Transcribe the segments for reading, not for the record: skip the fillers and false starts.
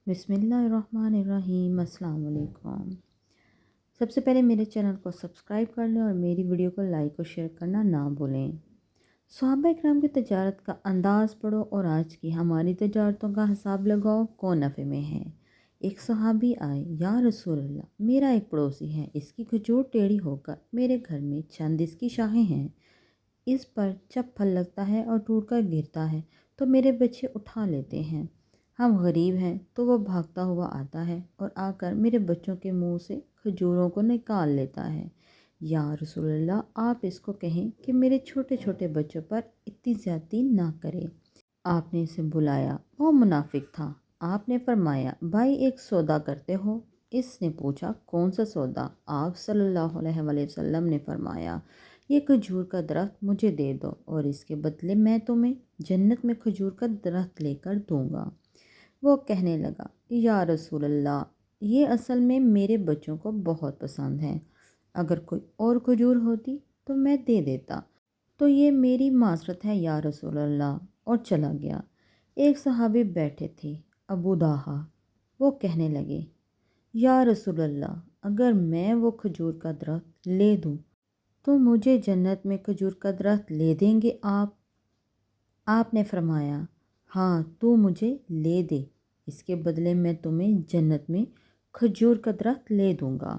बिस्मिल्लाहिर्रहमानिर्रहीम। अस्सलाम वालेकुम। सबसे पहले मेरे चैनल को सब्सक्राइब कर लें और मेरी वीडियो को लाइक और शेयर करना ना भूलें। सहाबा इकराम की तजारत का अंदाज़ पढ़ो और आज की हमारी तजारतों का हिसाब लगाओ, कौन नफ़े में है। एक सहाबी आए, या रसूल अल्लाह, मेरा एक पड़ोसी है, इसकी खजूर टेढ़ी होकर मेरे घर में चंद इसकी शाखें हैं। इस पर जब फल लगता है और टूट कर गिरता है तो मेरे बच्चे उठा लेते हैं। हम गरीब हैं तो वो भागता हुआ आता है और आकर मेरे बच्चों के मुंह से खजूरों को निकाल लेता है। या रसूलल्लाह, आप इसको कहें कि मेरे छोटे छोटे बच्चों पर इतनी ज़्यादती ना करे। आपने इसे बुलाया, वो मुनाफिक था। आपने फरमाया, भाई एक सौदा करते हो? इसने पूछा, कौन सा सौदा? आप सल्लल्लाहु अलैहि वसल्लम ने फरमाया, ये खजूर का दरख्त मुझे दे दो और इसके बदले मैं तुम्हें जन्नत में खजूर का दरख्त लेकर दूंगा। वो कहने लगा, या रसूल अल्लाह, ये असल में मेरे बच्चों को बहुत पसंद है, अगर कोई और खजूर होती तो मैं दे देता, तो ये मेरी माजरत है या रसूल अल्लाह, और चला गया। एक सहाबी बैठे थे, अबू दाहा। वो कहने लगे, या रसूल अल्लाह, अगर मैं वो खजूर का दरख्त ले दूँ तो मुझे जन्नत में खजूर का दरख्त ले देंगे आप? आपने फरमाया, हाँ, तू मुझे ले दे, इसके बदले मैं तुम्हें जन्नत में खजूर का दरख्त ले दूंगा।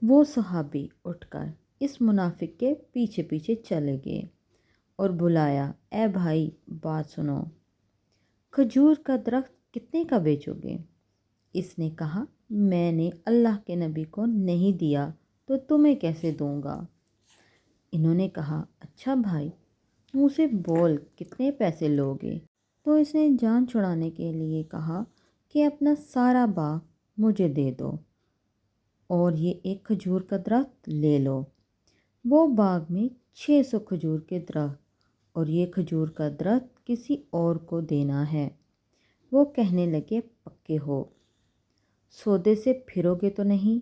वो सहाबी उठकर इस मुनाफिक के पीछे पीछे चले गए और बुलाया, ए भाई, बात सुनो, खजूर का दरख्त कितने का बेचोगे? इसने कहा, मैंने अल्लाह के नबी को नहीं दिया तो तुम्हें कैसे दूंगा। इन्होंने कहा, अच्छा भाई, मुँह से बोल, कितने पैसे लोगे? तो इसने जान छुड़ाने के लिए कहा कि अपना सारा बाग मुझे दे दो और ये एक खजूर का दरख्त ले लो। वो बाग में 600 खजूर के दरख्त और ये खजूर का दरख्त किसी और को देना है। वो कहने लगे, पक्के हो? सौदे से फिरोगे तो नहीं?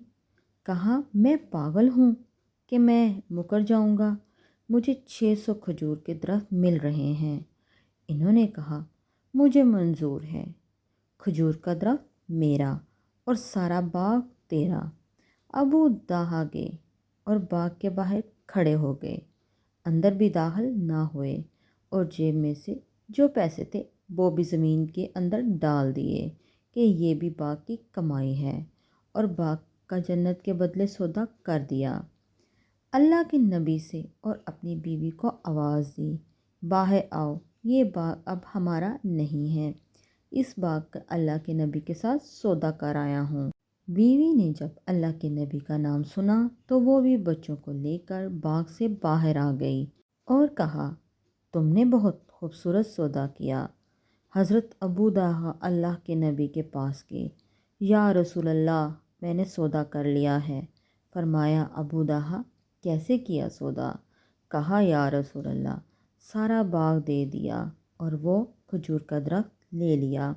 कहा, मैं पागल हूँ कि मैं मुकर जाऊँगा, मुझे 600 खजूर के दरख्त मिल रहे हैं। इन्होंने कहा, मुझे मंजूर है, खजूर का दरख्त मेरा और सारा बाग तेरा। अबू दाहा गए और बाग के बाहर खड़े हो गए, अंदर भी दाखिल ना हुए और जेब में से जो पैसे थे वो भी ज़मीन के अंदर डाल दिए कि ये भी बाग की कमाई है, और बाग का जन्नत के बदले सौदा कर दिया। अल्लाह के नबी से और अपनी बीवी को आवाज़ दी, बाहर आओ, ये बाग अब हमारा नहीं है, इस बाग का अल्लाह के नबी के साथ सौदा कर आया हूँ। बीवी ने जब अल्लाह के नबी का नाम सुना तो वो भी बच्चों को लेकर बाग से बाहर आ गई और कहा, तुमने बहुत खूबसूरत सौदा किया। हज़रत अबू दाहा अल्लाह के नबी के पास गए, या रसूल अल्लाह, मैंने सौदा कर लिया है। फरमाया, अबू दाहा, कैसे किया सौदा? कहा, या रसूल अल्लाह, सारा बाग दे दिया और वो खजूर का दरख्त ले लिया।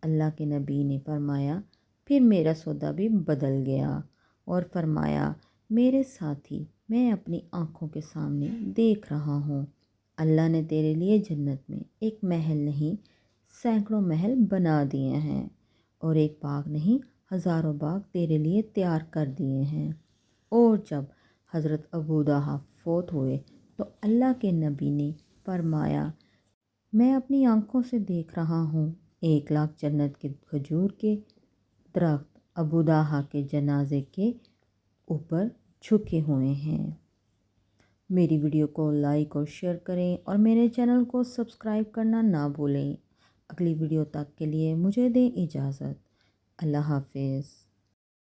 अल्लाह के नबी ने फरमाया, फिर मेरा सौदा भी बदल गया, और फरमाया, मेरे साथी, मैं अपनी आँखों के सामने देख रहा हूँ, अल्लाह ने तेरे लिए जन्नत में एक महल नहीं सैकड़ों महल बना दिए हैं और एक बाग नहीं हज़ारों बाग तेरे लिए तैयार कर दिए हैं। और जब हज़रत अबू दाहा फोत हुए तो अल्लाह के नबी ने फरमाया, मैं अपनी आँखों से देख रहा हूँ 1 लाख जन्नत के खजूर के दरख्त अबू दाहा के जनाजे के ऊपर झुके हुए हैं। मेरी वीडियो को लाइक और शेयर करें और मेरे चैनल को सब्सक्राइब करना ना भूलें। अगली वीडियो तक के लिए मुझे दें इजाज़त। अल्लाह हाफ़िज़।